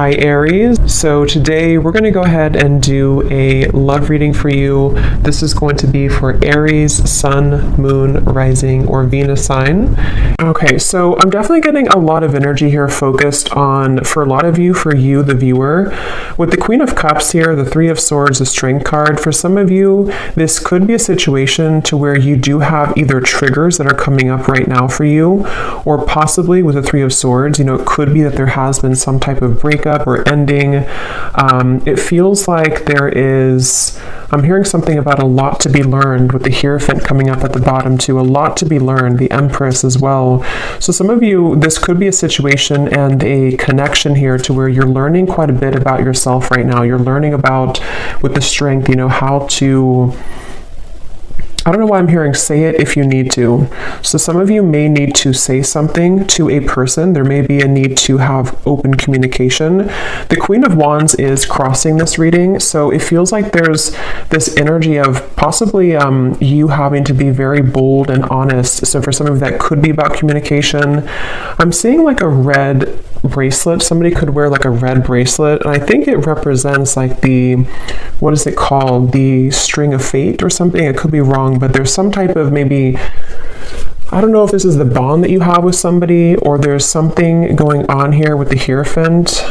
Hi Aries. So today we're going to go ahead and do a love reading for you. This is going to be for Aries, Sun, Moon, Rising, or Venus sign. Okay, so I'm definitely getting a lot of energy here focused on, for a lot of you, for you, the viewer. With the Queen of Cups here, the Three of Swords, the Strength card, for some of you, this could be a situation to where you do have either triggers that are coming up right now for you, or possibly with the Three of Swords, it could be that there has been some type of breakup or ending. It feels like I'm hearing something about a lot to be learned with the Hierophant coming up at the bottom too, a lot to be learned, the Empress as well. So some of you, this could be a situation and a connection here to where you're learning quite a bit about yourself right now. You're learning about, with the Strength, how to, I don't know why I'm hearing say it if you need to. So some of you may need to say something to a person. There may be a need to have open communication. The Queen of Wands is crossing this reading. So it feels like there's this energy of possibly you having to be very bold and honest. So for some of you, that could be about communication. I'm seeing like a red bracelet. Somebody could wear like a red bracelet. And I think it represents like what is it called? The string of fate or something. It could be wrong, but there's some type of maybe, I don't know if this is the bond that you have with somebody, or there's something going on here with the Hierophant.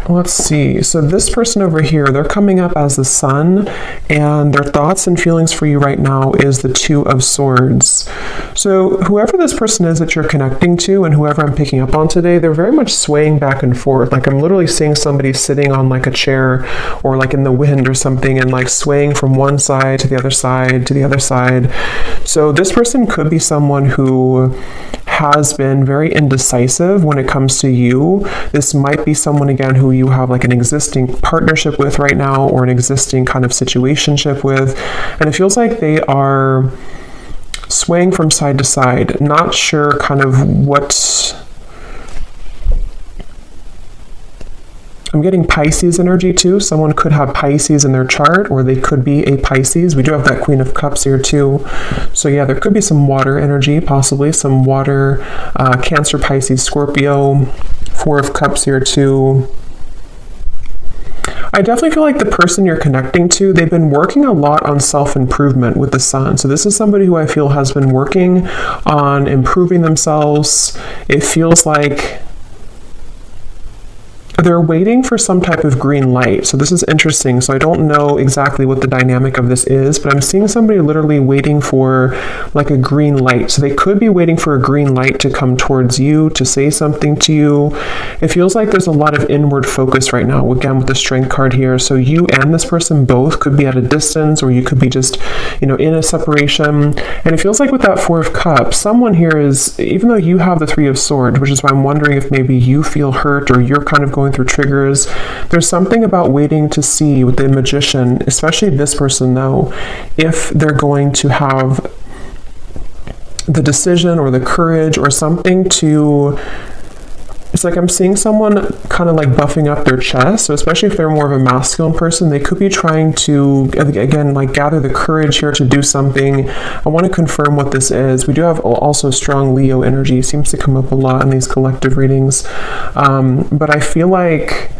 Let's see. So this person over here, they're coming up as the Sun, and their thoughts and feelings for you right now is the Two of Swords. So whoever this person is that you're connecting to, and whoever I'm picking up on today, they're very much swaying back and forth. Like I'm literally seeing somebody sitting on like a chair or like in the wind or something, and like swaying from one side to the other side to the other side. So this person could be someone who has been very indecisive when it comes to you. This might be someone, again, who you have like an existing partnership with right now, or an existing kind of situationship with, and it feels like they are swaying from side to side, not sure kind of what. I'm getting Pisces energy too. Someone could have Pisces in their chart, or they could be a Pisces. We do have that Queen of Cups here too. So yeah, there could be some water energy, possibly some water, Cancer, Pisces, Scorpio, Four of Cups here too. I definitely feel like the person you're connecting to, they've been working a lot on self-improvement with the Sun. So this is somebody who I feel has been working on improving themselves. It feels like they're waiting for some type of green light. So this is interesting. So I don't know exactly what the dynamic of this is, but I'm seeing somebody literally waiting for like a green light. So they could be waiting for a green light to come towards you, to say something to you. It feels like there's a lot of inward focus right now, again, with the Strength card here. So you and this person both could be at a distance, or you could be just, in a separation. And it feels like with that Four of Cups, someone here is, even though you have the Three of Swords, which is why I'm wondering if maybe you feel hurt, or you're kind of going through triggers. There's something about waiting to see with the Magician, especially this person though, if they're going to have the decision or the courage or something to, it's like I'm seeing someone kind of like buffing up their chest. So especially if they're more of a masculine person, they could be trying to, again, like gather the courage here to do something. I want to confirm what this is. We do have also strong Leo energy. It seems to come up a lot in these collective readings. But I feel like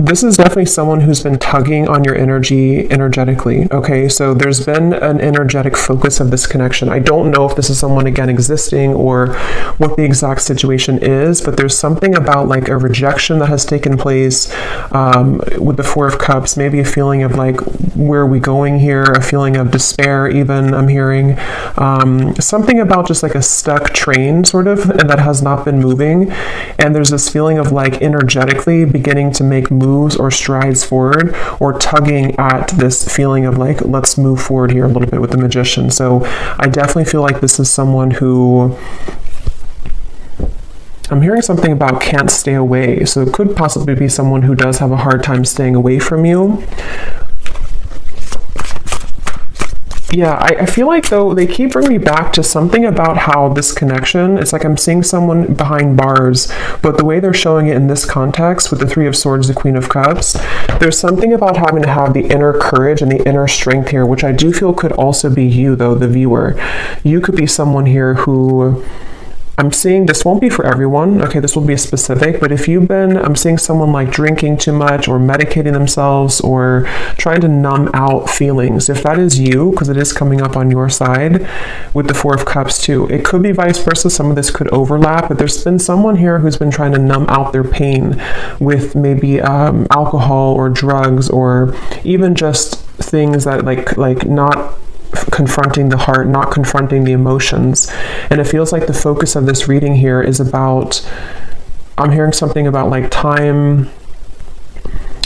this is definitely someone who's been tugging on your energy energetically, okay? So there's been an energetic focus of this connection. I don't know if this is someone, again, existing or what the exact situation is, but there's something about like a rejection that has taken place with the Four of Cups, maybe a feeling of like, where are we going here? A feeling of despair even, I'm hearing. Something about just like a stuck train sort of, and that has not been moving. And there's this feeling of like energetically beginning to make moves or strides forward, or tugging at this feeling of like, let's move forward here a little bit with the Magician. So I definitely feel like this is someone who, I'm hearing something about can't stay away. So it could possibly be someone who does have a hard time staying away from you. Yeah, I feel like though they keep bringing me back to something about how this connection, it's like I'm seeing someone behind bars, but the way they're showing it in this context with the Three of Swords, the Queen of Cups, there's something about having to have the inner courage and the inner strength here, which I do feel could also be you though, the viewer. You could be someone here who, I'm seeing this won't be for everyone, okay, this will be specific, but if you've been, I'm seeing someone like drinking too much or medicating themselves or trying to numb out feelings. If that is you, because it is coming up on your side with the Four of Cups too, it could be vice versa. Some of this could overlap, but there's been someone here who's been trying to numb out their pain with maybe alcohol or drugs or even just things that like not confronting the heart, not confronting the emotions. And it feels like the focus of this reading here is about, I'm hearing something about like time.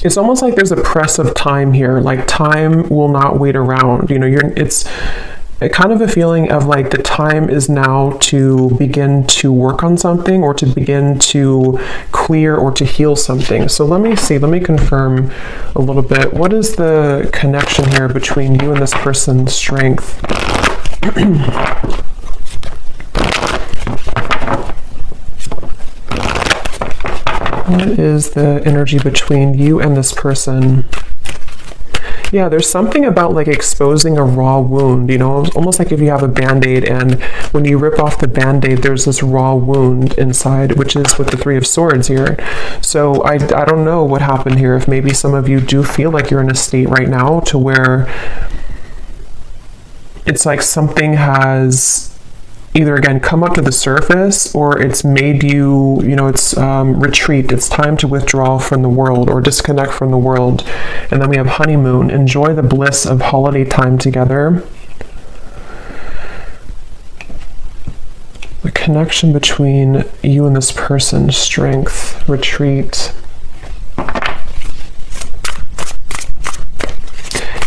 It's almost like there's a press of time here, like time will not wait around. You know, it's a kind of a feeling of like the time is now to begin to work on something or to begin to clear or to heal something. So let me see, let me confirm a little bit. What is the connection here between you and this person's strength? What is the energy between you and this person? Yeah, there's something about like exposing a raw wound, you know, almost like if you have a band-aid and when you rip off the band-aid, there's this raw wound inside, which is with the Three of Swords here. So I don't know what happened here. If maybe some of you do feel like you're in a state right now to where it's like something has either again come up to the surface or it's made you, you know, it's retreat. It's time to withdraw from the world or disconnect from the world. And then we have honeymoon. Enjoy the bliss of holiday time together. The connection between you and this person, strength, retreat.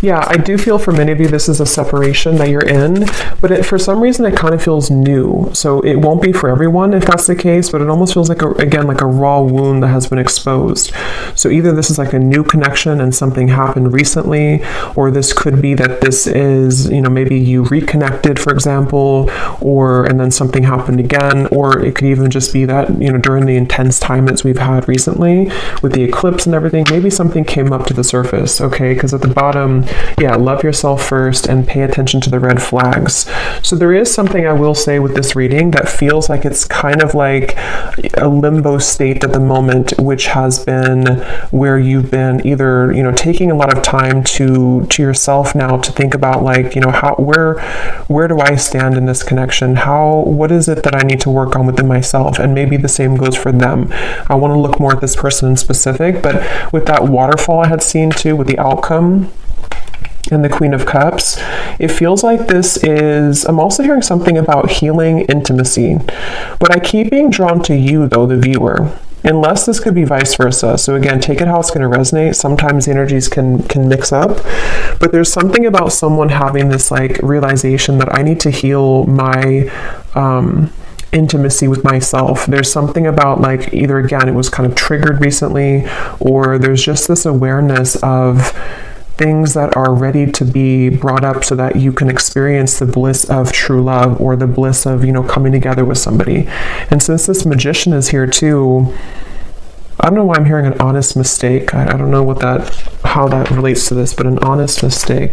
Yeah, I do feel for many of you this is a separation that you're in, but for some reason it kind of feels new. So it won't be for everyone if that's the case, but it almost feels like, again, like a raw wound that has been exposed. So either this is like a new connection and something happened recently, or this could be that this is, you know, maybe you reconnected, for example, and then something happened again, or it could even just be that, you know, during the intense time that we've had recently with the eclipse and everything, maybe something came up to the surface, okay? Because at the bottom, yeah, love yourself first and pay attention to the red flags. So there is something I will say with this reading that feels like it's kind of like a limbo state at the moment, which has been where you've been either, you know, taking a lot of time to yourself now to think about like, you know, where do I stand in this connection? What is it that I need to work on within myself? And maybe the same goes for them. I want to look more at this person in specific, but with that waterfall I had seen too, with the outcome and the Queen of Cups, it feels like this is, I'm also hearing something about healing intimacy, but I keep being drawn to you though, the viewer, unless this could be vice versa. So again, take it how it's going to resonate. Sometimes the energies can mix up, but there's something about someone having this like realization that I need to heal my intimacy with myself. There's something about like either again, it was kind of triggered recently, or there's just this awareness of things that are ready to be brought up so that you can experience the bliss of true love or the bliss of, you know, coming together with somebody. And since this Magician is here too, I don't know why I'm hearing an honest mistake. I don't know how that relates to this, but an honest mistake.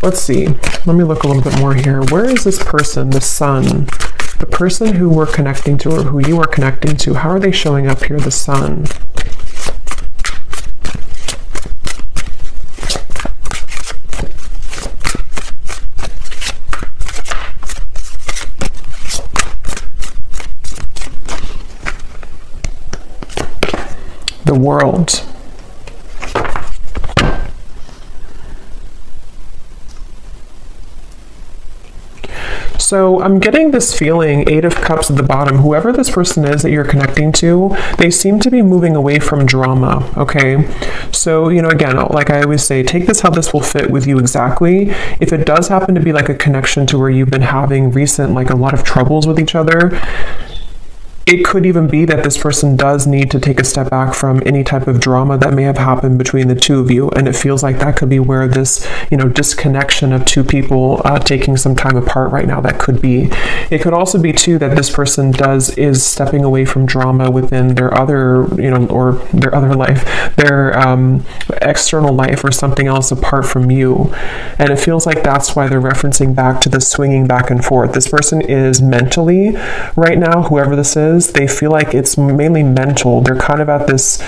Let's see. Let me look a little bit more here. Where is this person, the Sun? The person who we're connecting to or who you are connecting to, how are they showing up here, the Sun? The World. So I'm getting this feeling, Eight of Cups at the bottom, whoever this person is that you're connecting to, they seem to be moving away from drama, okay? So, you know, again, like I always say, take this how this will fit with you exactly. If it does happen to be like a connection to where you've been having recent, like a lot of troubles with each other, it could even be that this person does need to take a step back from any type of drama that may have happened between the two of you. And it feels like that could be where this, disconnection of two people taking some time apart right now, that could be. It could also be too that this person is stepping away from drama within their other, or their other life, their external life or something else apart from you. And it feels like that's why they're referencing back to the swinging back and forth. This person is mentally, right now, whoever this is, they feel like it's mainly mental. They're kind of at this,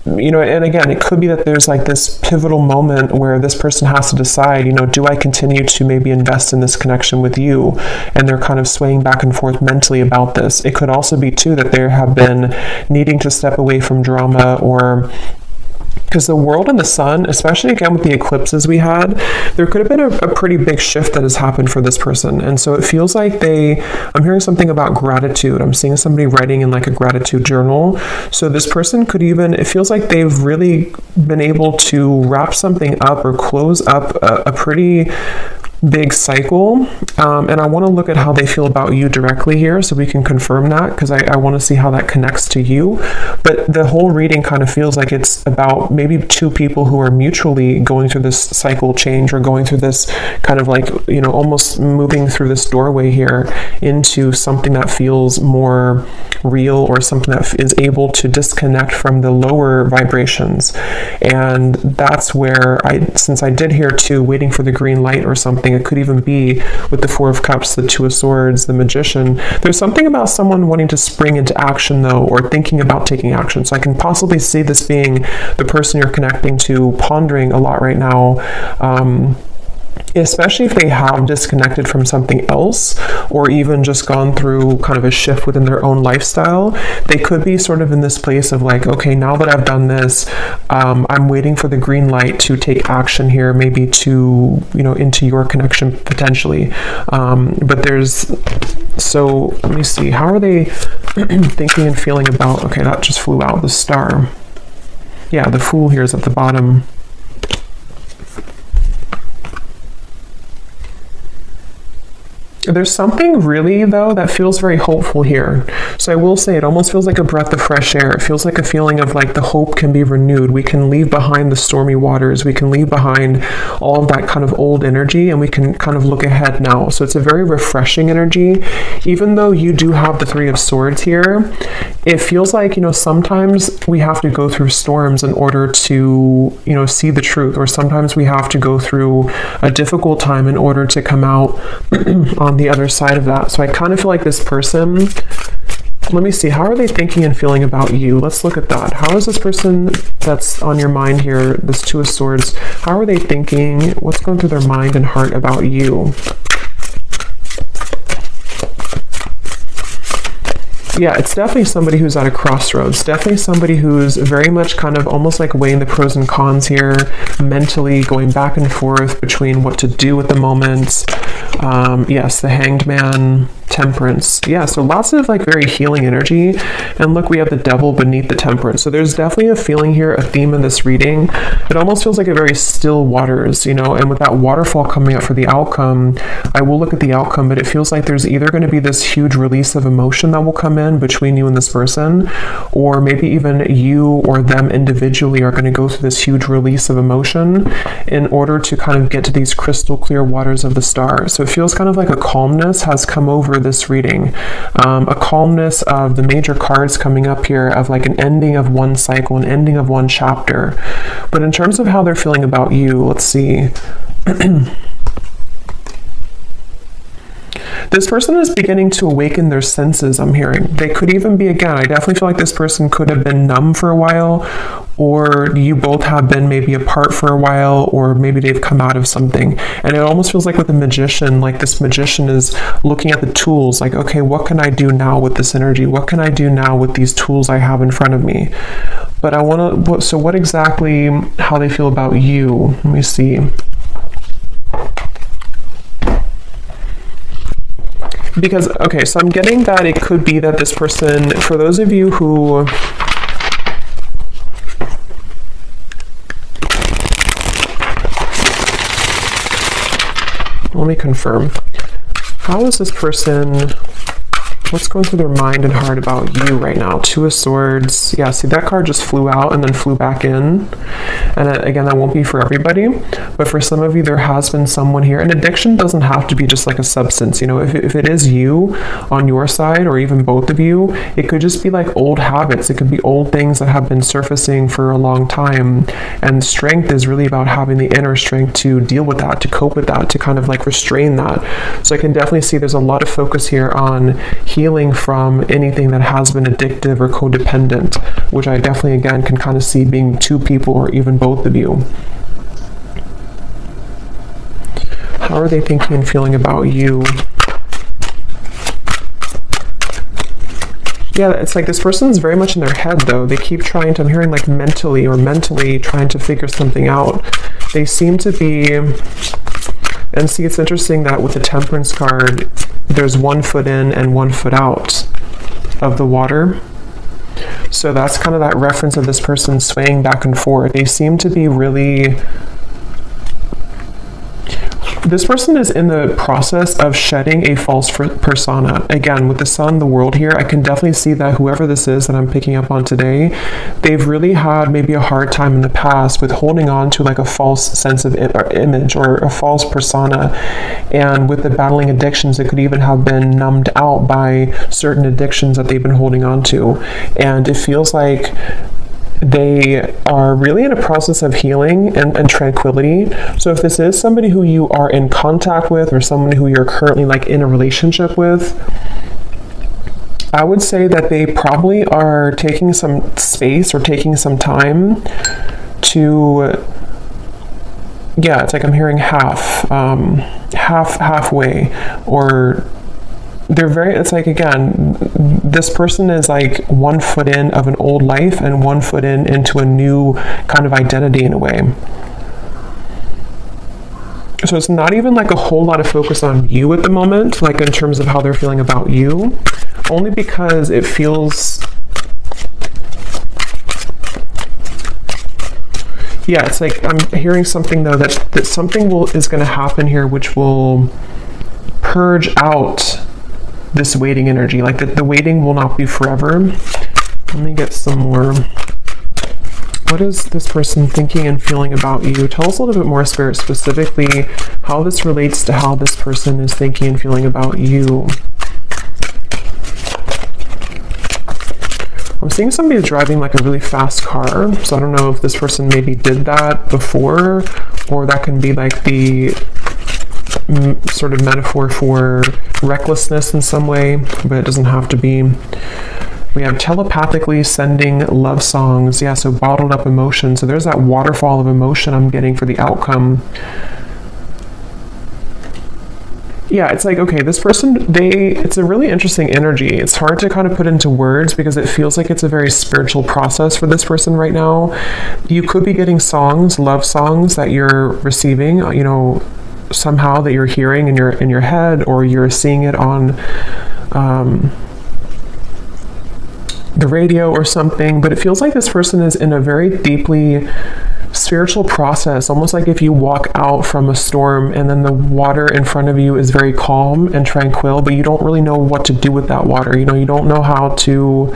and again, it could be that there's like this pivotal moment where this person has to decide, do I continue to maybe invest in this connection with you? And they're kind of swaying back and forth mentally about this. It could also be too that they have been needing to step away from drama, or because the world and the sun, especially again with the eclipses we had, there could have been a pretty big shift that has happened for this person. And so it feels like I'm hearing something about gratitude. I'm seeing somebody writing in like a gratitude journal. So this person could it feels like they've really been able to wrap something up or close up a pretty big cycle, and I want to look at how they feel about you directly here so we can confirm that, because I want to see how that connects to you. But the whole reading kind of feels like it's about maybe two people who are mutually going through this cycle change, or going through this kind of like, almost moving through this doorway here into something that feels more real, or something that is able to disconnect from the lower vibrations. And that's where since I did hear too, waiting for the green light or something, it could even be with the Four of Cups, the Two of Swords, the Magician. There's something about someone wanting to spring into action though, or thinking about taking action. So I can possibly see this being the person you're connecting to, pondering a lot right now, especially if they have disconnected from something else, or even just gone through kind of a shift within their own lifestyle. They could be sort of in this place of like, okay, now that I've done this, I'm waiting for the green light to take action here, maybe to, into your connection potentially. So let me see, how are they thinking and feeling about, okay, that just flew out, the Star. Yeah, the Fool here is at the bottom. There's something really, though, that feels very hopeful here. So I will say it almost feels like a breath of fresh air. It feels like a feeling of like the hope can be renewed. We can leave behind the stormy waters. We can leave behind all of that kind of old energy, and we can kind of look ahead now. So it's a very refreshing energy. Even though you do have the Three of Swords here, it feels like, sometimes we have to go through storms in order to, see the truth. Or sometimes we have to go through a difficult time in order to come out on the other side of that. So I kind of feel like this person, let me see, how are they thinking and feeling about you? Let's look at that. How is this person that's on your mind here, this Two of Swords, how are they thinking? What's going through their mind and heart about you? Yeah, it's definitely somebody who's at a crossroads. Definitely somebody who's very much kind of almost like weighing the pros and cons here, mentally going back and forth between what to do at the moment. Yes, the Hanged Man, Temperance. Yeah, so lots of like very healing energy. And look, we have the Devil beneath the Temperance. So there's definitely a feeling here, a theme in this reading. It almost feels like a very still waters, and with that waterfall coming up for the outcome, I will look at the outcome, but it feels like there's either going to be this huge release of emotion that will come in between you and this person, or maybe even you or them individually are going to go through this huge release of emotion in order to kind of get to these crystal clear waters of the Star. So it feels kind of like a calmness has come over this reading, a calmness of the major cards coming up here, of like an ending of one cycle, an ending of one chapter. But in terms of how they're feeling about you, let's see. This person is beginning to awaken their senses, I'm hearing. They could even be, again, I definitely feel like this person could have been numb for a while, or you both have been maybe apart for a while, or maybe they've come out of something. And it almost feels like with the Magician, like this Magician is looking at the tools, like, okay, what can I do now with this energy? What can I do now with these tools I have in front of me? But I want to, so what exactly, how they feel about you? Let me see. Because, okay, so I'm getting that it could be that this person, for those of you who, let me confirm. How is this person What's going through their mind and heart about you right now? Two of Swords. Yeah, see, that card just flew out and then flew back in. And again, that won't be for everybody. But for some of you, there has been someone here. And addiction doesn't have to be just like a substance. You know, if it is you on your side, or even both of you, it could just be like old habits. It could be old things that have been surfacing for a long time. And strength is really about having the inner strength to deal with that, to cope with that, to kind of like restrain that. So I can definitely see there's a lot of focus here on healing from anything that has been addictive or codependent, which I definitely, again, can kind of see being two people or even both of you. How are they thinking and feeling about you? Yeah, it's like this person is very much in their head, though. They keep trying to, I'm hearing like mentally trying to figure something out. They seem to be, and see, it's interesting that with the Temperance card, there's 1 foot in and 1 foot out of the water. So that's kind of that reference of this person swaying back and forth. They seem to be really... This person is in the process of shedding a false persona. Again, with the Sun, the world here, I can definitely see that whoever this is that I'm picking up on today, they've really had maybe a hard time in the past with holding on to like a false sense of image or a false persona. And with the battling addictions, it could even have been numbed out by certain addictions that they've been holding on to. And it feels like they are really in a process of healing and tranquility. So if this is somebody who you are in contact with, or someone who you're currently like in a relationship with, I would say that they probably are taking some space or taking some time to, yeah, it's like I'm hearing halfway, or they're very, it's like, again, this person is like 1 foot in of an old life and 1 foot into a new kind of identity in a way. So it's not even like a whole lot of focus on you at the moment, like in terms of how they're feeling about you, only because it feels, yeah, it's like I'm hearing something though that something is going to happen here which will purge out this waiting energy. Like the waiting will not be forever. Let me get some more. What is this person thinking and feeling about you? Tell us a little bit more, Spirit, specifically how this relates to how this person is thinking and feeling about you. I'm seeing somebody driving like a really fast car, so I don't know if this person maybe did that before, or that can be like the sort of metaphor for recklessness in some way, but it doesn't have to be. We have telepathically sending love songs. Yeah, so bottled up emotion. So there's that waterfall of emotion I'm getting for the outcome. Yeah, it's like, okay, this person, it's a really interesting energy. It's hard to kind of put into words because it feels like it's a very spiritual process for this person right now. You could be getting songs, love songs that you're receiving, you know, somehow that you're hearing in your head, or you're seeing it on the radio or something. But it feels like this person is in a very deeply spiritual process, almost like if you walk out from a storm and then the water in front of you is very calm and tranquil, but you don't really know what to do with that water. You know, you don't know how to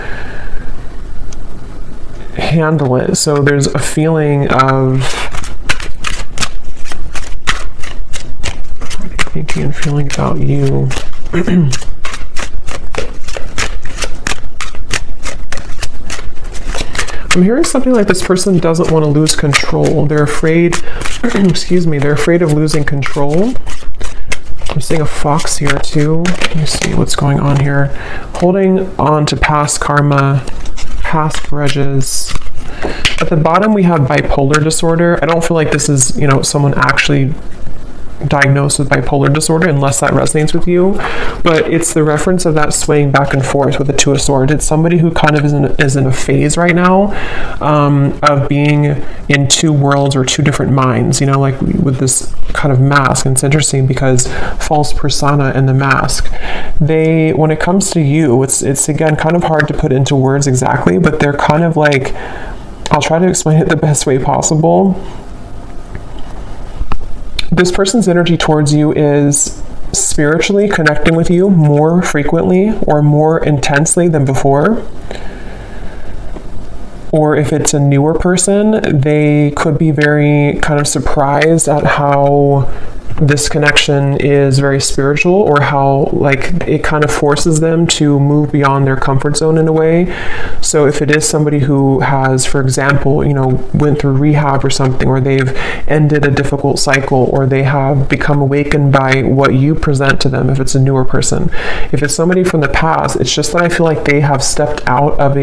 handle it. So there's a feeling of thinking and feeling about you. I'm hearing something like this person doesn't want to lose control. They're afraid, excuse me, they're afraid of losing control. I'm seeing a fox here too. Let me see what's going on here. Holding on to past karma, past grudges. At the bottom we have bipolar disorder. I don't feel like this is, you know, someone actually diagnosed with bipolar disorder, unless that resonates with you, but it's the reference of that swaying back and forth with the Two of Swords. It's somebody who kind of is in a phase right now of being in two worlds or two different minds, you know, like with this kind of mask. And it's interesting because false persona and the mask, when it comes to you, it's again kind of hard to put into words exactly, but they're kind of like, I'll try to explain it the best way possible. This person's energy towards you is spiritually connecting with you more frequently or more intensely than before. Or if it's a newer person, they could be very kind of surprised at how this connection is very spiritual, or how like it kind of forces them to move beyond their comfort zone in a way. So if it is somebody who has, for example, you know, went through rehab or something, or they've ended a difficult cycle, or they have become awakened by what you present to them, if it's a newer person. If it's somebody from the past, it's just that I feel like they have stepped out of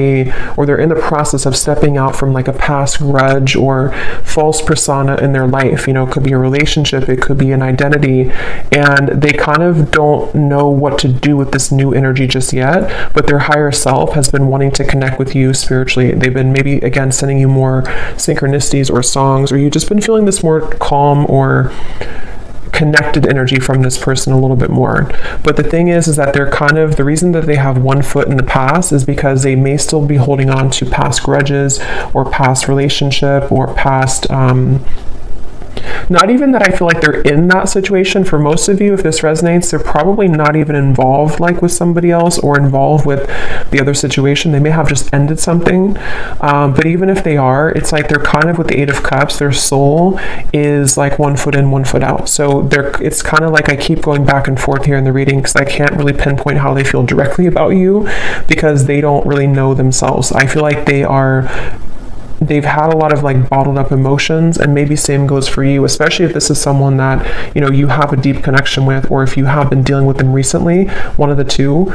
or they're in the process of stepping out from like a past grudge or false persona in their life. You know, it could be a relationship, it could be an identity, and they kind of don't know what to do with this new energy just yet, but their higher self has been wanting to connect with you spiritually. They've been maybe, again, sending you more synchronicities or songs, or you've just been feeling this more calm or connected energy from this person a little bit more. But the thing is that they're kind of, the reason that they have one foot in the past is because they may still be holding on to past grudges or past relationship or past not even that I feel like they're in that situation. For most of you, if this resonates, they're probably not even involved like with somebody else or involved with the other situation. They may have just ended something. But even if they are, it's like they're kind of with the Eight of Cups, their soul is like one foot in, one foot out. So it's kind of like I keep going back and forth here in the reading because I can't really pinpoint how they feel directly about you because they don't really know themselves. I feel like they've had a lot of like bottled up emotions, and maybe same goes for you, especially if this is someone that, you know, you have a deep connection with, or if you have been dealing with them recently, one of the two.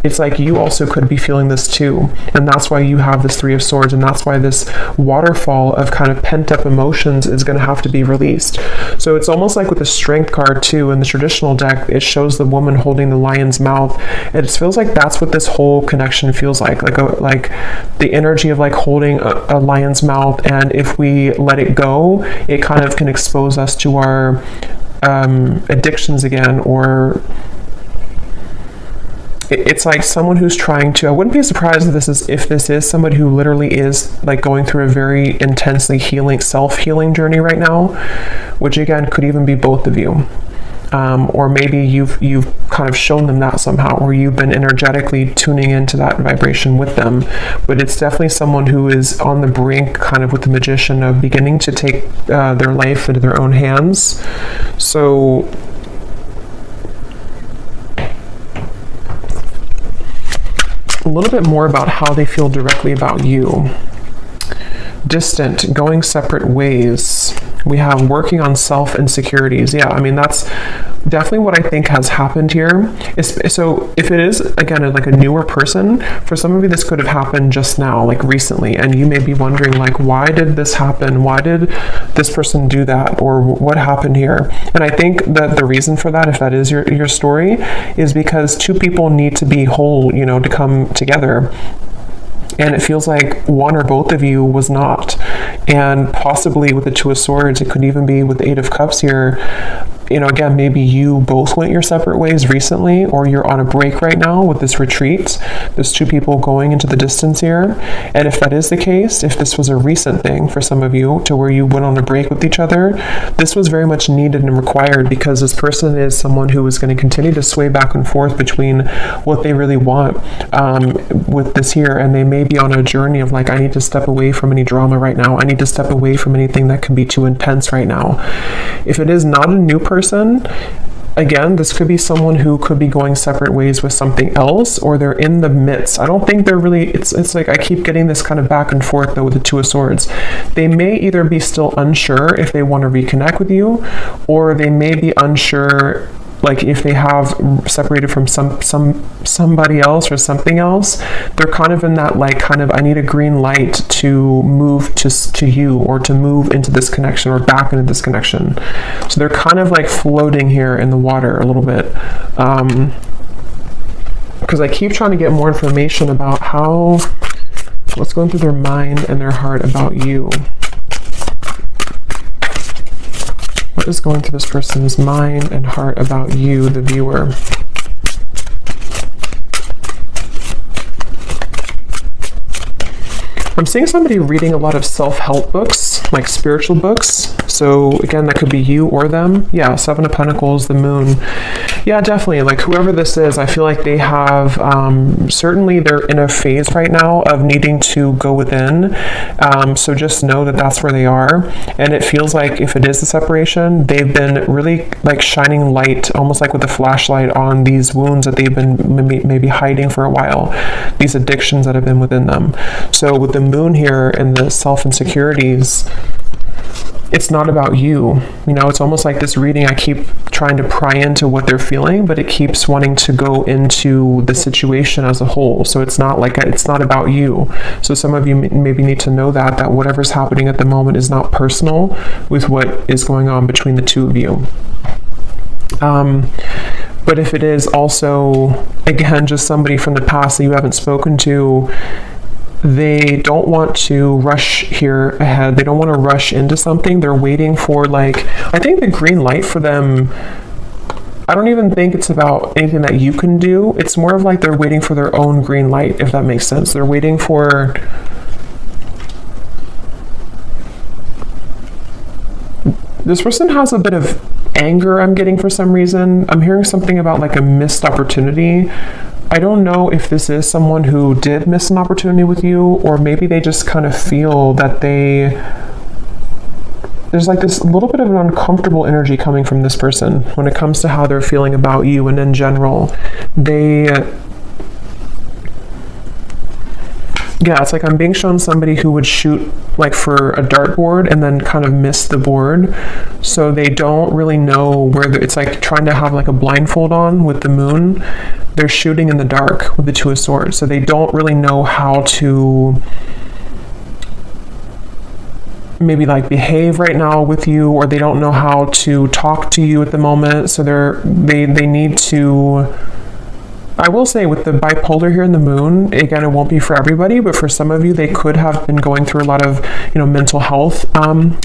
It's like you also could be feeling this too, and that's why you have this Three of Swords, and that's why this waterfall of kind of pent up emotions is going to have to be released. So it's almost like with the Strength card too in the traditional deck, it shows the woman holding the lion's mouth. It feels like that's what this whole connection feels like the energy of like holding a lion's mouth, and if we let it go, it kind of can expose us to our addictions again, or it's like someone who's trying to, I wouldn't be surprised if this is somebody who literally is like going through a very intensely self-healing journey right now, which again could even be both of you. Or maybe you've kind of shown them that somehow, or you've been energetically tuning into that vibration with them. But it's definitely someone who is on the brink, kind of with the Magician, of beginning to take their life into their own hands. So a little bit more about how they feel directly about you. Distant, going separate ways. We have working on self-insecurities. Yeah, I mean, that's definitely what I think has happened here. So if it is, again, like a newer person, for some of you, this could have happened just now, like recently, and you may be wondering, like, why did this happen? Why did this person do that? Or what happened here? And I think that the reason for that, if that is your story, is because two people need to be whole, you know, to come together. And it feels like one or both of you was not. And possibly with the Two of Swords, it could even be with the Eight of Cups here. You know, again, maybe you both went your separate ways recently, or you're on a break right now with this retreat. There's two people going into the distance here. And if that is the case, if this was a recent thing for some of you to where you went on a break with each other, this was very much needed and required, because this person is someone who is going to continue to sway back and forth between what they really want with this here. And they may be on a journey of like, I need to step away from any drama right now. I need to step away from anything that can be too intense right now. If it is not a new person, again, this could be someone who could be going separate ways with something else, or they're in the midst. I don't think they're really, it's like I keep getting this kind of back and forth though with the Two of Swords. They may either be still unsure if they want to reconnect with you, or they may be unsure, like if they have separated from somebody else or something else. They're kind of in that like kind of, I need a green light to move to you, or to move into this connection, or back into this connection. So they're kind of like floating here in the water a little bit, because I keep trying to get more information about what's going through their mind and their heart about you. What is going through this person's mind and heart about you, the viewer? I'm seeing somebody reading a lot of self-help books, like spiritual books. So again, that could be you or them. Yeah, Seven of Pentacles, the Moon. Yeah, definitely. Like whoever this is, I feel like they have, certainly they're in a phase right now of needing to go within. So just know that that's where they are. And it feels like if it is a separation, they've been really like shining light, almost like with a flashlight on these wounds that they've been maybe hiding for a while, these addictions that have been within them. So with the moon here and the self-insecurities, it's not about you. You know, it's almost like this reading, I keep trying to pry into what they're feeling, but it keeps wanting to go into the situation as a whole. So it's not like, it's not about you. So some of you maybe need to know that whatever's happening at the moment is not personal with what is going on between the two of you. But if it is also, again, just somebody from the past that you haven't spoken to, they don't want to rush here ahead. They don't want to rush into something. They're waiting for, like, I think the green light for them, I don't even think it's about anything that you can do. It's more of like they're waiting for their own green light, if that makes sense. They're waiting for, this person has a bit of anger I'm getting for some reason. I'm hearing something about like a missed opportunity. I don't know if this is someone who did miss an opportunity with you, or maybe they just kind of feel that there's like this little bit of an uncomfortable energy coming from this person when it comes to how they're feeling about you. And in general, yeah, it's like I'm being shown somebody who would shoot like for a dartboard and then kind of miss the board. So they don't really know where it's like trying to have like a blindfold on with the moon. They're shooting in the dark with the Two of Swords. So they don't really know how to maybe like behave right now with you, or they don't know how to talk to you at the moment. So they need to, I will say with the bipolar here in the moon, again, it won't be for everybody, but for some of you, they could have been going through a lot of, mental health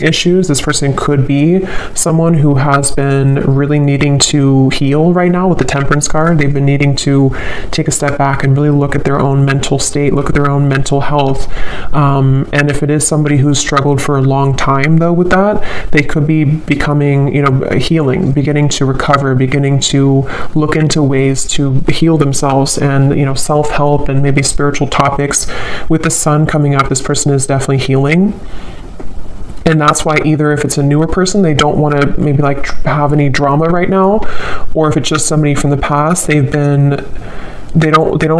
issues. This person could be someone who has been really needing to heal right now with the Temperance card. They've been needing to take a step back and really look at their own mental state, look at their own mental health. And if it is somebody who's struggled for a long time, though, with that, they could be becoming, healing, beginning to recover, beginning to look into ways to heal themselves, and self-help and maybe spiritual topics. With the sun coming up, this person is definitely healing. And that's why either if it's a newer person, they don't want to maybe like have any drama right now, or if it's just somebody from the past, they don't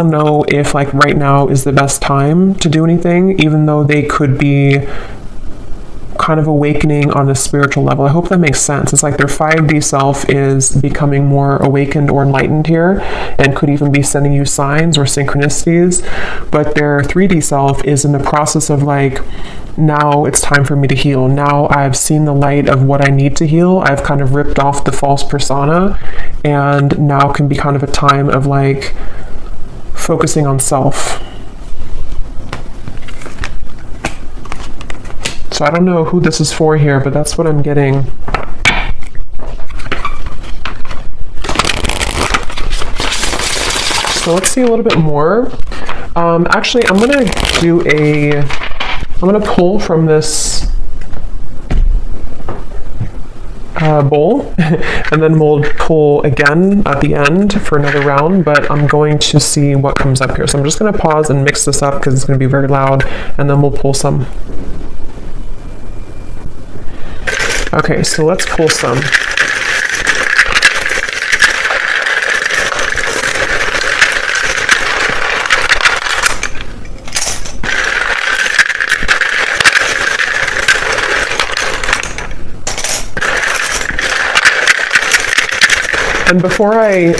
know if like right now is the best time to do anything, even though they could be kind of awakening on a spiritual level. I hope that makes sense. It's like their 5D self is becoming more awakened or enlightened here, and could even be sending you signs or synchronicities, but their 3D self is in the process of like, now it's time for me to heal. Now I've seen the light of what I need to heal. I've kind of ripped off the false persona, and now can be kind of a time of like focusing on self. So I don't know who this is for here, but that's what I'm getting. So let's see a little bit more. Actually, I'm gonna pull from this bowl, and then we'll pull again at the end for another round, but I'm going to see what comes up here. So I'm just gonna pause and mix this up because it's gonna be very loud, and then we'll pull some. Okay, so let's pull some. And before I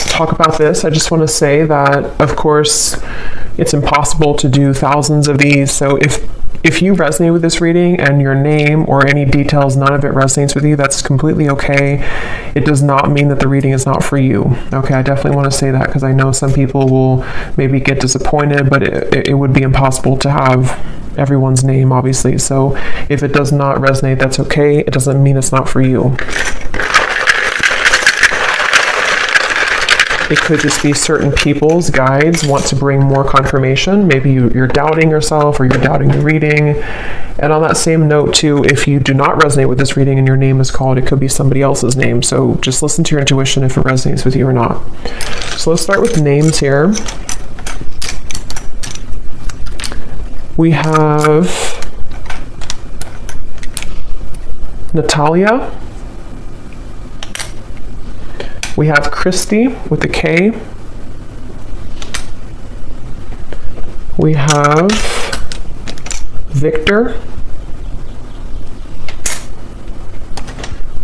talk about this, I just want to say that, of course, it's impossible to do thousands of these. So if you resonate with this reading and your name or any details, none of it resonates with you, that's completely okay. It does not mean that the reading is not for you. Okay, I definitely want to say that because I know some people will maybe get disappointed, but it would be impossible to have everyone's name, obviously. So if it does not resonate, that's okay. It doesn't mean it's not for you. It could just be certain people's guides want to bring more confirmation. Maybe you're doubting yourself, or you're doubting the reading, And on that same note too, if you do not resonate with this reading and your name is called, it could be somebody else's name. So just listen to your intuition if it resonates with you or not. So let's start with names here. We have Natalia. We have Christy with a K. We have Victor.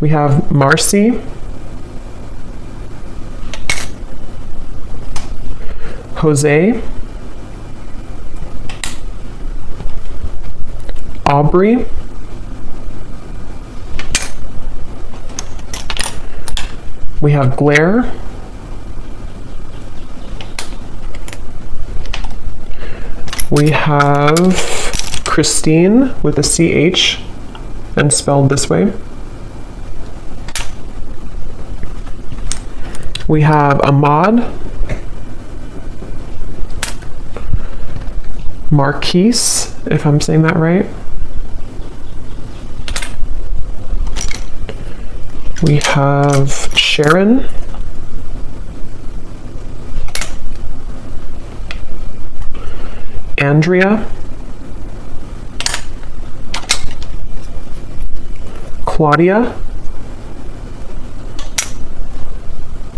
We have Marcy. Jose. Aubrey. We have Blair. We have Christine with a CH and spelled this way. We have Ahmad. Marquise, if I'm saying that right. We have Sharon. Andrea. Claudia.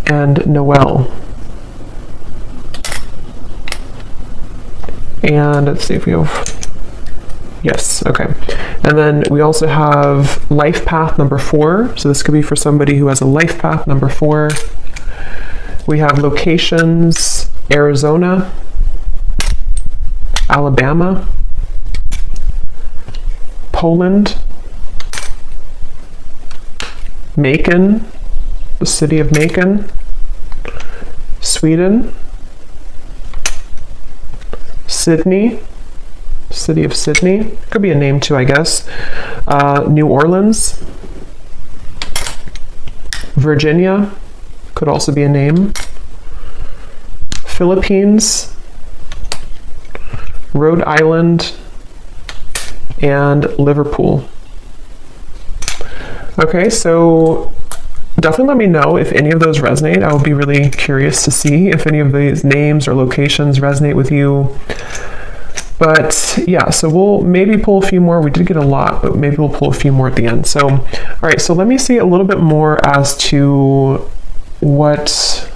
And Noelle. And let's see if we have, yes, okay. And then we also have life path number 4. So this could be for somebody who has a life path number 4. We have locations, Arizona, Alabama, Poland, Macon, the city of Macon, Sweden, Sydney, city of Sydney, could be a name too, I guess, New Orleans, Virginia, could also be a name, Philippines, Rhode Island, and Liverpool. Okay, so definitely let me know if any of those resonate. I would be really curious to see if any of these names or locations resonate with you. But yeah, so we'll maybe pull a few more. We did get a lot, but maybe we'll pull a few more at the end. So, all right, so let me see a little bit more as to let's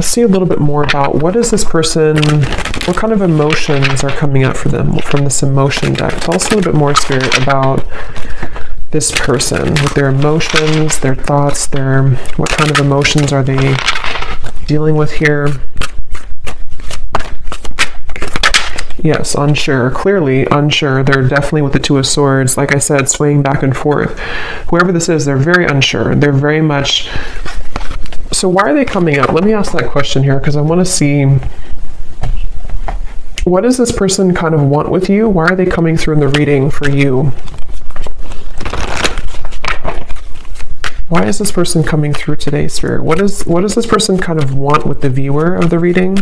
see a little bit more about what is this person, what kind of emotions are coming up for them from this emotion deck. Tell us a little bit more, Spirit, about this person with their emotions, their thoughts, what kind of emotions are they dealing with here? Yes, unsure. Clearly unsure. They're definitely with the Two of Swords. Like I said, swaying back and forth. Whoever this is, they're very unsure. They're very much... So why are they coming up? Let me ask that question here because I want to see... What does this person kind of want with you? Why are they coming through in the reading for you? Why is this person coming through today, Spirit? What does this person kind of want with the viewer of the reading?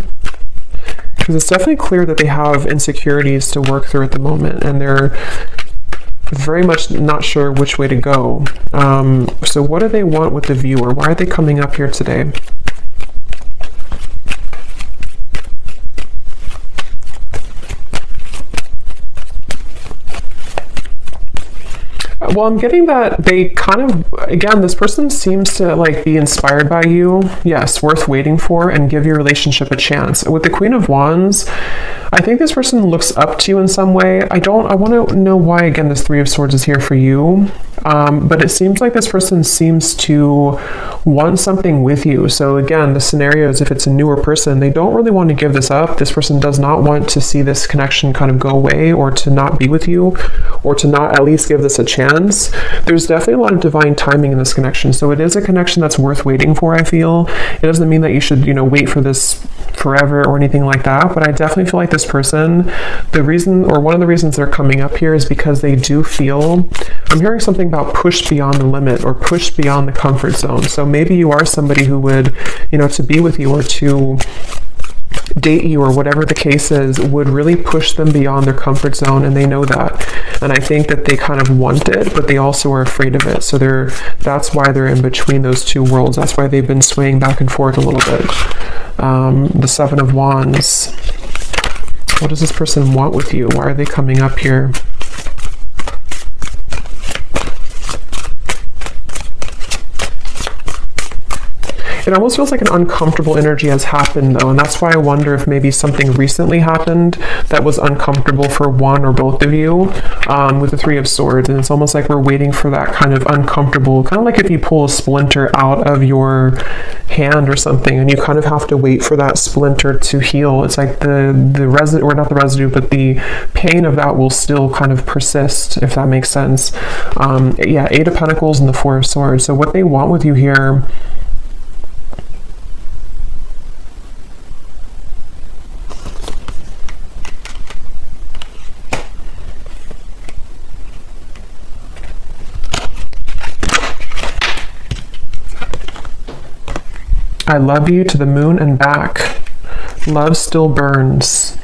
Because it's definitely clear that they have insecurities to work through at the moment, and they're very much not sure which way to go. So what do they want with the viewer? Why are they coming up here today? Well, I'm getting that they kind of, again, this person seems to like be inspired by you. Yes, worth waiting for, and give your relationship a chance. With the Queen of Wands, I think this person looks up to you in some way. I want to know why, again, this Three of Swords is here for you. But it seems like this person seems to want something with you. So again, the scenario is if it's a newer person, they don't really want to give this up. This person does not want to see this connection kind of go away, or to not be with you, or to not at least give this a chance. There's definitely a lot of divine timing in this connection. So it is a connection that's worth waiting for, I feel. It doesn't mean that you should, wait for this forever or anything like that. But I definitely feel like this person, the reason, or one of the reasons they're coming up here is because they do feel, I'm hearing something about push beyond the limit or push beyond the comfort zone. So maybe you are somebody who would, to be with you or to date you or whatever the case is would really push them beyond their comfort zone, and they know that. And I think that they kind of want it, but they also are afraid of it. So that's why they're in between those two worlds. That's why they've been swaying back and forth a little bit. The Seven of Wands. What does this person want with you? Why are they coming up here? It almost feels like an uncomfortable energy has happened, though, and that's why I wonder if maybe something recently happened that was uncomfortable for one or both of you, with the Three of Swords. And it's almost like we're waiting for that kind of uncomfortable, kind of like if you pull a splinter out of your hand or something, and you kind of have to wait for that splinter to heal. It's like the residue, or not the residue, but the pain of that will still kind of persist, if that makes sense. Yeah, Eight of Pentacles and the Four of Swords. So what they want with you here, I love you to the moon and back. Love still burns.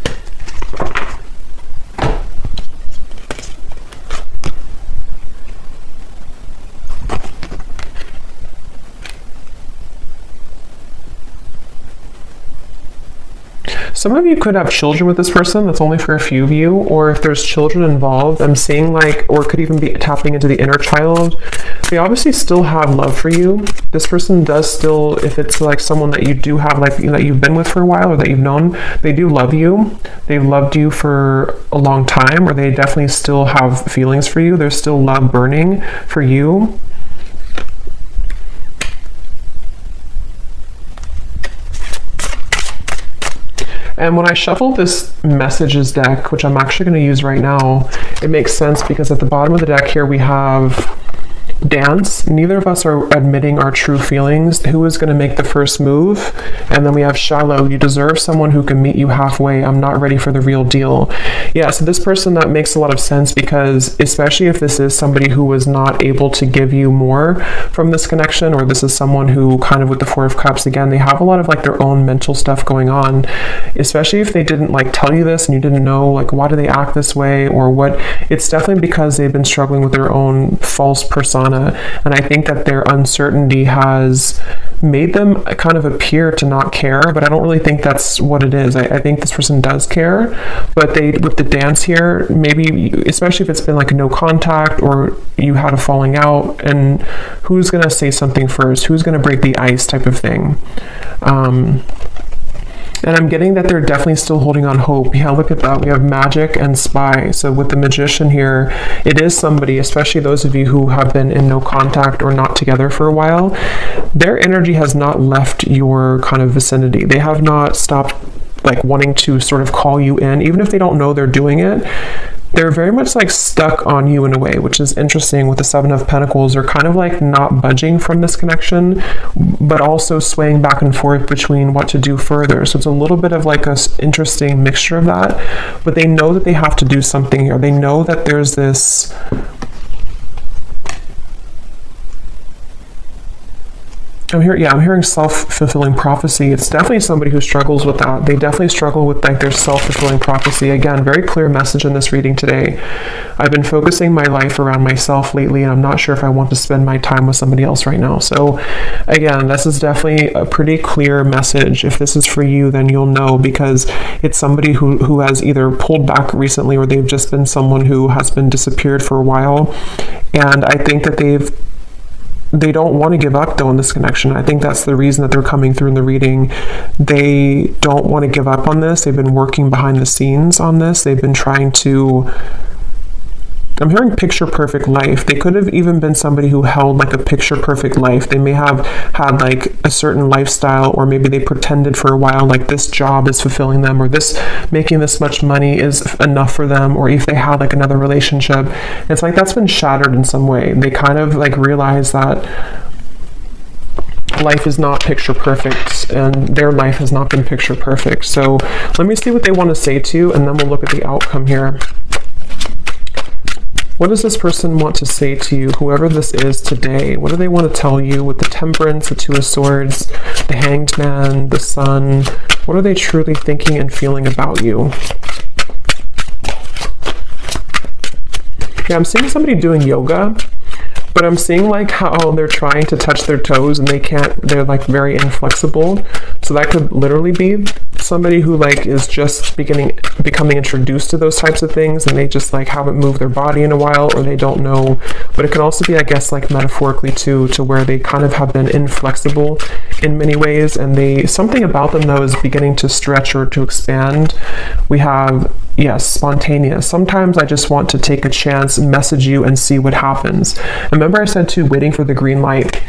Some of you could have children with this person. That's only for a few of you. Or if there's children involved, I'm seeing like, or it could even be tapping into the inner child. They obviously still have love for you. This person does still, if it's like someone that you do have, like that you've been with for a while or that you've known, they do love you. They've loved you for a long time, or they definitely still have feelings for you. There's still love burning for you. And when I shuffle this messages deck, which I'm actually going to use right now, it makes sense because at the bottom of the deck here we have dance. Neither of us are admitting our true feelings. Who is going to make the first move? And then we have shallow. You deserve someone who can meet you halfway. I'm not ready for the real deal. Yeah, so this person, that makes a lot of sense, because especially if this is somebody who was not able to give you more from this connection, or this is someone who kind of, with the Four of Cups, again, they have a lot of like their own mental stuff going on, especially if they didn't like tell you this and you didn't know like why do they act this way or what. It's definitely because they've been struggling with their own false persona. And I think that their uncertainty has made them kind of appear to not care, but I don't really think that's what it is. I think this person does care, but they, with the dance here, maybe, especially if it's been like a no contact or you had a falling out, and who's going to say something first? Who's going to break the ice type of thing? And I'm getting that they're definitely still holding on hope. Yeah, look at that. We have Magic and Spy. So with the Magician here, it is somebody, especially those of you who have been in no contact or not together for a while, their energy has not left your kind of vicinity. They have not stopped like wanting to sort of call you in, even if they don't know they're doing it. They're very much like stuck on you in a way, which is interesting. With the Seven of Pentacles, they're kind of like not budging from this connection, but also swaying back and forth between what to do further. So it's a little bit of like a interesting mixture of that, but they know that they have to do something here. They know that there's this I'm hearing self-fulfilling prophecy. It's definitely somebody who struggles with that. They definitely struggle with like their self-fulfilling prophecy. Again, very clear message in this reading today. I've been focusing my life around myself lately, and I'm not sure if I want to spend my time with somebody else right now. So again, this is definitely a pretty clear message. If this is for you, then you'll know, because it's somebody who has either pulled back recently, or they've just been someone who has been disappeared for a while. And I think that they don't want to give up though in this connection. I think that's the reason that they're coming through in the reading. They don't want to give up on this. They've been working behind the scenes on this. They've been trying to, I'm hearing picture perfect life. They could have even been somebody who held like a picture perfect life. They may have had like a certain lifestyle, or maybe they pretended for a while like this job is fulfilling them, or this making this much money is enough for them, or if they had like another relationship. It's like that's been shattered in some way. They kind of like realize that life is not picture perfect, and their life has not been picture perfect. So let me see what they want to say to you, and then we'll look at the outcome here. What does this person want to say to you, whoever this is today? What do they want to tell you with the Temperance, the Two of Swords, the Hanged Man, the Sun? What are they truly thinking and feeling about you? Yeah, I'm seeing somebody doing yoga, but I'm seeing like how they're trying to touch their toes and they can't, they're like very inflexible. So that could literally be somebody who like is just becoming introduced to those types of things, and they just like haven't moved their body in a while, or they don't know. But it can also be, I guess, like metaphorically too, to where they kind of have been inflexible in many ways, and something about them though is beginning to stretch or to expand. We have, yes, spontaneous. Sometimes I just want to take a chance, message you, and see what happens. Remember I said too, waiting for the green light.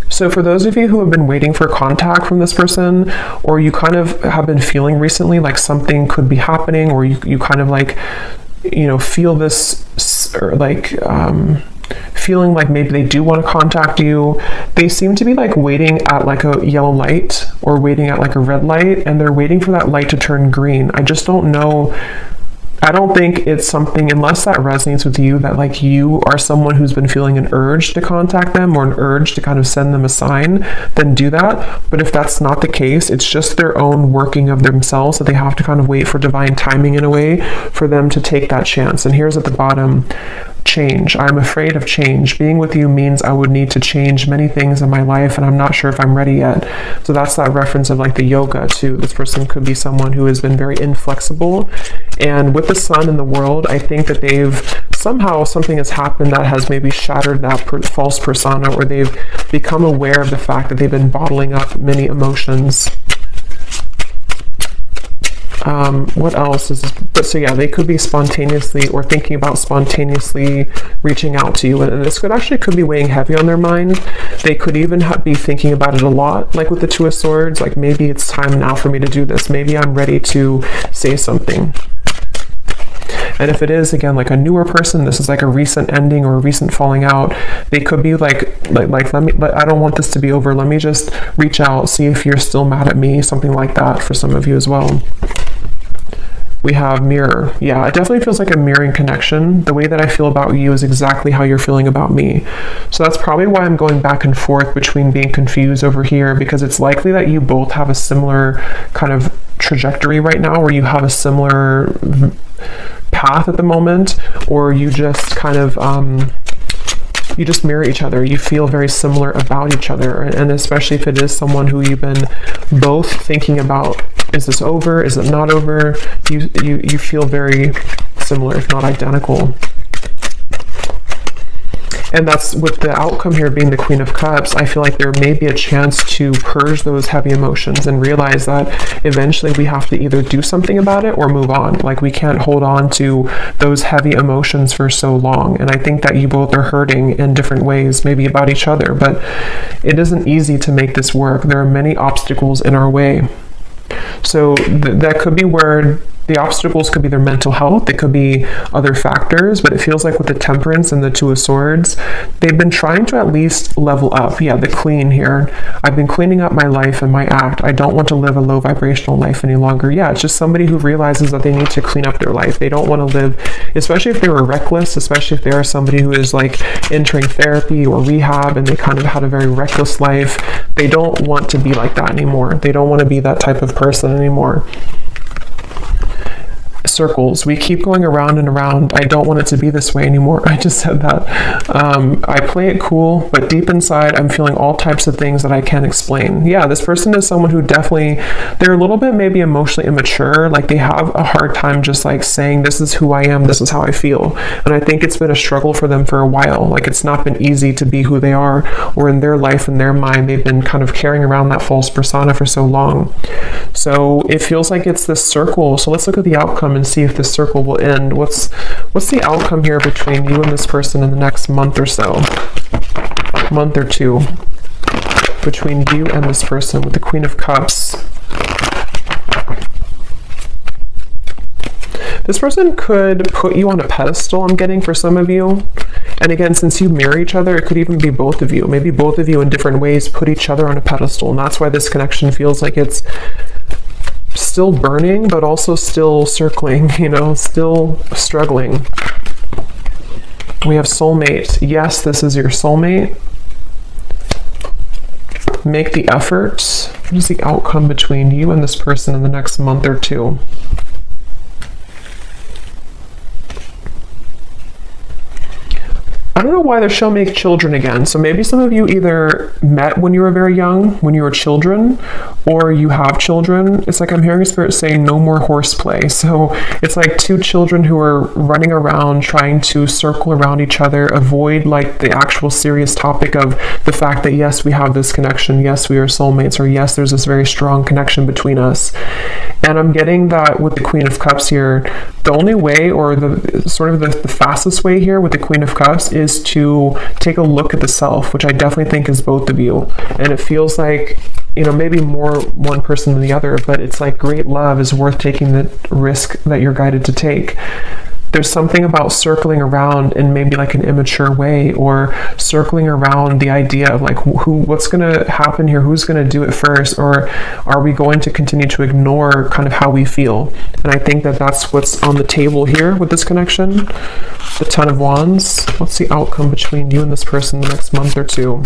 So for those of you who have been waiting for contact from this person, or you kind of have been feeling recently like something could be happening, or you kind of like, you know, feel this, or like, feeling like maybe they do want to contact you. They seem to be like waiting at like a yellow light or waiting at like a red light, and they're waiting for that light to turn green. I just don't know. I don't think it's something, unless that resonates with you, that like you are someone who's been feeling an urge to contact them or an urge to kind of send them a sign, then do that. But if that's not the case, it's just their own working of themselves that they have to kind of wait for divine timing in a way for them to take that chance. And here's at the bottom, change. I'm afraid of change. Being with you means I would need to change many things in my life, and I'm not sure if I'm ready yet. So that's that reference of like the yoga too. This person could be someone who has been very inflexible, and with the Sun in the world, I think that somehow something has happened that has maybe shattered that false persona, or they've become aware of the fact that they've been bottling up many emotions. What else is this? But so yeah, they could be spontaneously or thinking about spontaneously reaching out to you, and this could be weighing heavy on their mind. They could even be thinking about it a lot, like with the Two of Swords, like maybe it's time now for me to do this. Maybe I'm ready to say something. And if it is, again, like a newer person, this is like a recent ending or a recent falling out, they could be like I don't want this to be over. Let me just reach out, see if you're still mad at me, something like that for some of you as well. We have mirror. Yeah, it definitely feels like a mirroring connection. The way that I feel about you is exactly how you're feeling about me. So that's probably why I'm going back and forth between being confused over here, because it's likely that you both have a similar kind of trajectory right now, where you have a similar path at the moment, or you just kind of you just mirror each other. You feel very similar about each other, and especially if it is someone who you've been both thinking about, is this over, is it not over, you feel very similar, if not identical. And that's with the outcome here being the Queen of Cups. I feel like there may be a chance to purge those heavy emotions and realize that eventually we have to either do something about it or move on. Like, we can't hold on to those heavy emotions for so long. And I think that you both are hurting in different ways, maybe about each other, but it isn't easy to make this work. There are many obstacles in our way. So that could be where the obstacles could be their mental health. It could be other factors, but it feels like with the Temperance and the Two of Swords, they've been trying to at least level up. Yeah, the clean here. I've been cleaning up my life and my act. I don't want to live a low vibrational life any longer. Yeah, it's just somebody who realizes that they need to clean up their life. They don't want to live, especially if they were reckless, especially if they are somebody who is like entering therapy or rehab and they kind of had a very reckless life. They don't want to be like that anymore. They don't want to be that type of person anymore. Circles. We keep going around and around. I don't want it to be this way anymore. I just said that. I play it cool, but deep inside, I'm feeling all types of things that I can't explain. Yeah, this person is someone who definitely, they're a little bit maybe emotionally immature. Like, they have a hard time just like saying, this is who I am, this is how I feel. And I think it's been a struggle for them for a while. Like, it's not been easy to be who they are, or in their life, in their mind, they've been kind of carrying around that false persona for so long. So it feels like it's this circle. So let's look at the outcome and see if this circle will end. What's the outcome here between you and this person in the next month or so? Month or two. Between you and this person with the Queen of Cups. This person could put you on a pedestal, I'm getting, for some of you. And again, since you mirror each other, it could even be both of you. Maybe both of you in different ways put each other on a pedestal. And that's why this connection feels like it's still burning, but also still circling, you know, still struggling. We have soulmate. Yes, this is your soulmate. Make the effort. What is the outcome between you and this person in the next month or two? I don't know why they're shall make children again. So maybe some of you either met when you were very young, when you were children, or you have children. It's like I'm hearing Spirit say no more horseplay. So it's like two children who are running around trying to circle around each other, avoid like the actual serious topic of the fact that yes, we have this connection, yes, we are soulmates, or yes, there's this very strong connection between us. And I'm getting that with the Queen of Cups here, the only way, or the sort of the fastest way here with the Queen of Cups is to take a look at the self, which I definitely think is both of you. And it feels like, you know, maybe more one person than the other, but it's like great love is worth taking the risk that you're guided to take. There's something about circling around in maybe like an immature way, or circling around the idea of like what's going to happen here, who's going to do it first, or are we going to continue to ignore kind of how we feel? And I think that that's what's on the table here with this connection. The Ten of Wands. What's the outcome between you and this person the next month or two?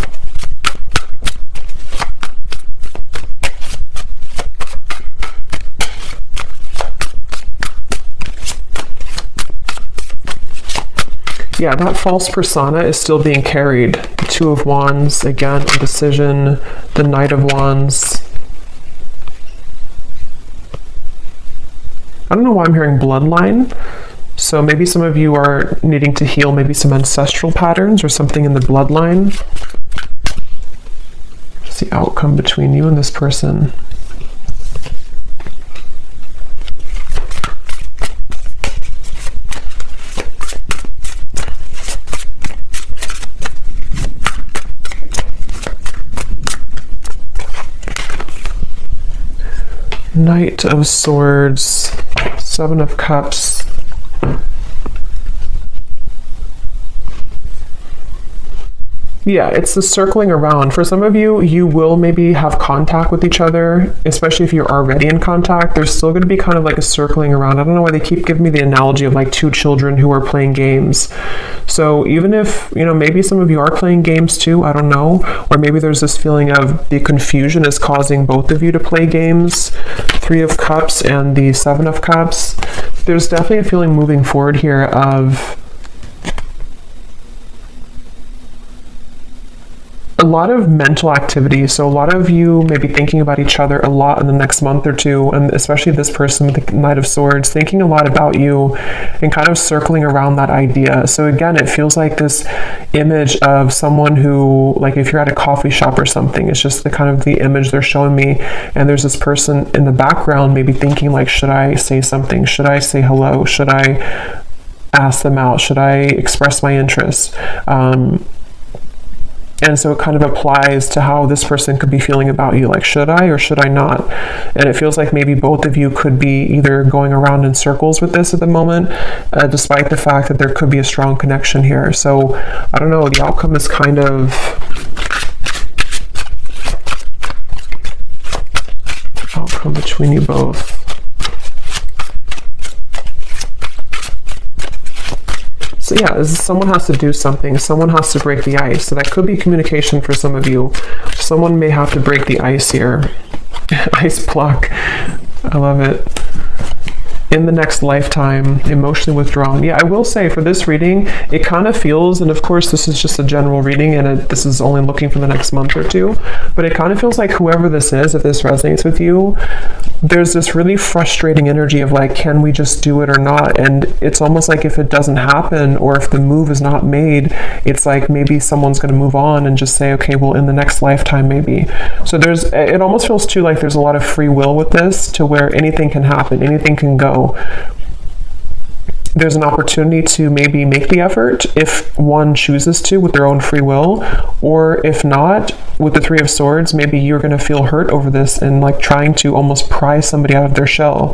Yeah, that false persona is still being carried. The Two of Wands, again, indecision, the Knight of Wands. I don't know why I'm hearing bloodline. So maybe some of you are needing to heal maybe some ancestral patterns or something in the bloodline. What's the outcome between you and this person? Knight of Swords, Seven of Cups. Yeah, it's the circling around. For some of you, you will maybe have contact with each other, especially if you're already in contact. There's still going to be kind of like a circling around. I don't know why they keep giving me the analogy of like two children who are playing games. So even if, you know, maybe some of you are playing games too, I don't know, or maybe there's this feeling of the confusion is causing both of you to play games. Three of Cups and the Seven of Cups. There's definitely a feeling moving forward here of a lot of mental activity. So a lot of you may be thinking about each other a lot in the next month or two, and especially this person with the Knight of Swords, thinking a lot about you and kind of circling around that idea. So again, it feels like this image of someone who, like if you're at a coffee shop or something, it's just the kind of the image they're showing me, and there's this person in the background maybe thinking like, should I say something? Should I say hello? Should I ask them out? Should I express my interest? And so it kind of applies to how this person could be feeling about you, like, should I or should I not? And it feels like maybe both of you could be either going around in circles with this at the moment, despite the fact that there could be a strong connection here. So I don't know, the outcome is kind of outcome between you both. So yeah, someone has to do something. Someone has to break the ice. So that could be communication for some of you. Someone may have to break the ice here. Ice block. I love it. In the next lifetime, emotionally withdrawn. Yeah, I will say for this reading, it kind of feels, and of course this is just a general reading and this is only looking for the next month or two, but it kind of feels like whoever this is, if this resonates with you, there's this really frustrating energy of like, can we just do it or not? And it's almost like if it doesn't happen, or if the move is not made, it's like maybe someone's going to move on and just say, okay, well, in the next lifetime maybe. So it almost feels too like there's a lot of free will with this, to where anything can happen, anything can go. There's an opportunity to maybe make the effort if one chooses to with their own free will, or if not, with the Three of Swords, maybe you're going to feel hurt over this and like trying to almost pry somebody out of their shell.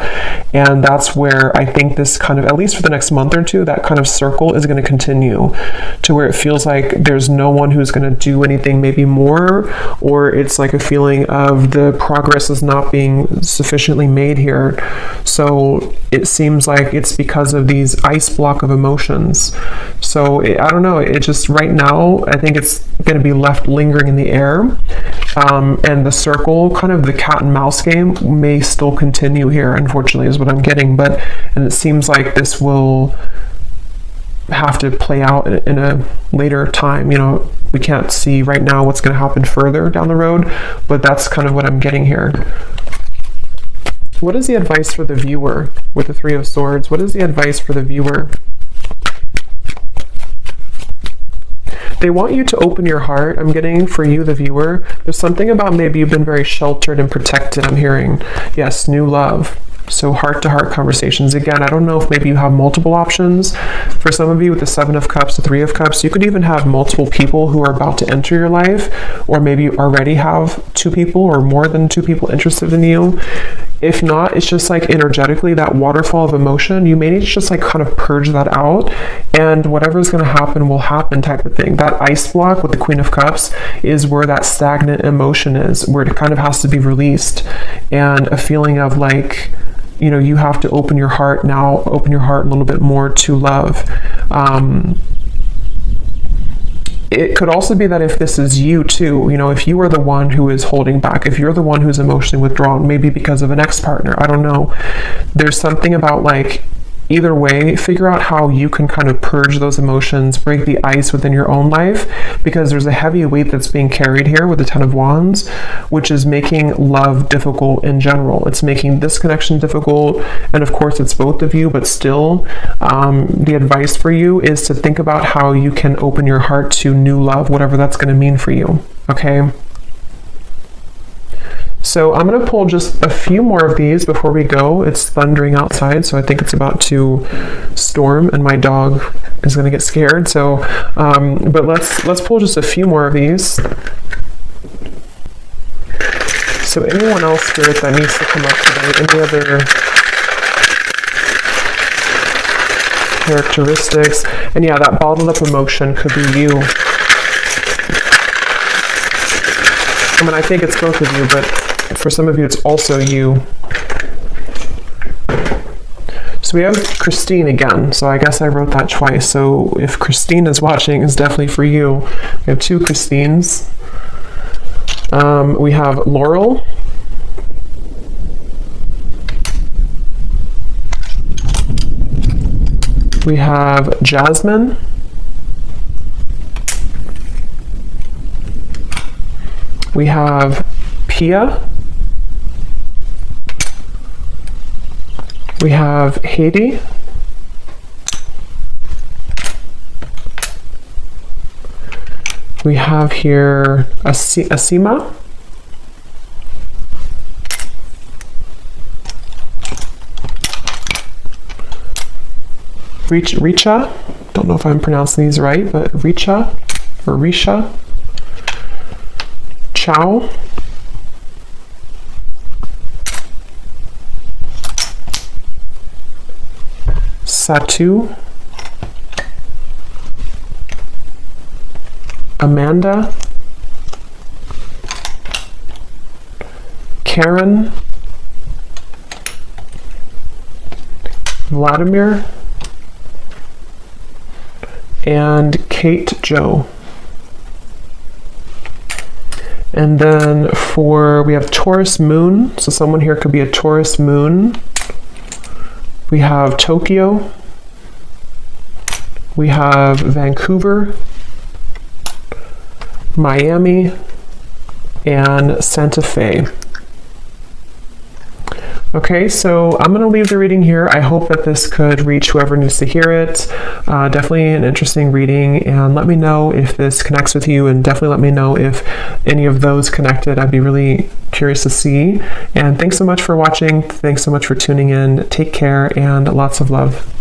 And that's where I think this kind of, at least for the next month or two, that kind of circle is going to continue, to where it feels like there's no one who's going to do anything maybe more, or it's like a feeling of the progress is not being sufficiently made here. So it seems like it's because of these these ice block of emotions. So I don't know, it just right now, I think it's going to be left lingering in the air. And the circle, kind of the cat and mouse game, may still continue here, unfortunately, is what I'm getting. And it seems like this will have to play out in a later time. You know, we can't see right now what's going to happen further down the road, but that's kind of what I'm getting here. What is the advice for the viewer with the Three of Swords? What is the advice for the viewer? They want you to open your heart. I'm getting for you, the viewer. There's something about maybe you've been very sheltered and protected, I'm hearing. Yes, new love. So heart-to-heart conversations. Again, I don't know if maybe you have multiple options. For some of you with the Seven of Cups, the Three of Cups, you could even have multiple people who are about to enter your life, or maybe you already have 2 people or more than 2 people interested in you. If not, it's just like energetically, that waterfall of emotion, you may need to just like kind of purge that out, and whatever's going to happen will happen type of thing. That ice block with the Queen of Cups is where that stagnant emotion is, where it kind of has to be released, and a feeling of like, you know, you have to open your heart now, open your heart a little bit more to love. It could also be that if this is you too, you know, if you are the one who is holding back, if you're the one who's emotionally withdrawn, maybe because of an ex-partner, I don't know. There's something about like, either way, figure out how you can kind of purge those emotions, break the ice within your own life, because there's a heavy weight that's being carried here with the Ten of Wands, which is making love difficult in general. It's making this connection difficult, and of course it's both of you, but still, the advice for you is to think about how you can open your heart to new love, whatever that's going to mean for you, okay? So I'm going to pull just a few more of these before we go. It's thundering outside, so I think it's about to storm, and my dog is going to get scared. So, but let's pull just a few more of these. So anyone else, Spirit, that needs to come up today? Any other characteristics? And yeah, that bottled up emotion could be you. I mean, I think it's both of you, but for some of you, it's also you. So we have Christine again. So I guess I wrote that twice. So if Christine is watching, it's definitely for you. We have 2 Christines. We have Laurel. We have Jasmine. We have Pia. We have Haiti. We have here Asima. Richa. Don't know if I'm pronouncing these right, but Richa or Risha. Chow. Satu. Amanda. Karen. Vladimir. And Kate Joe. And then we have Taurus Moon. So someone here could be a Taurus Moon. We have Tokyo. We have Vancouver, Miami, and Santa Fe. Okay, so I'm going to leave the reading here. I hope that this could reach whoever needs to hear it. Definitely an interesting reading, and let me know if this connects with you, and definitely let me know if any of those connected. I'd be really curious to see. And thanks so much for watching. Thanks so much for tuning in. Take care, and lots of love.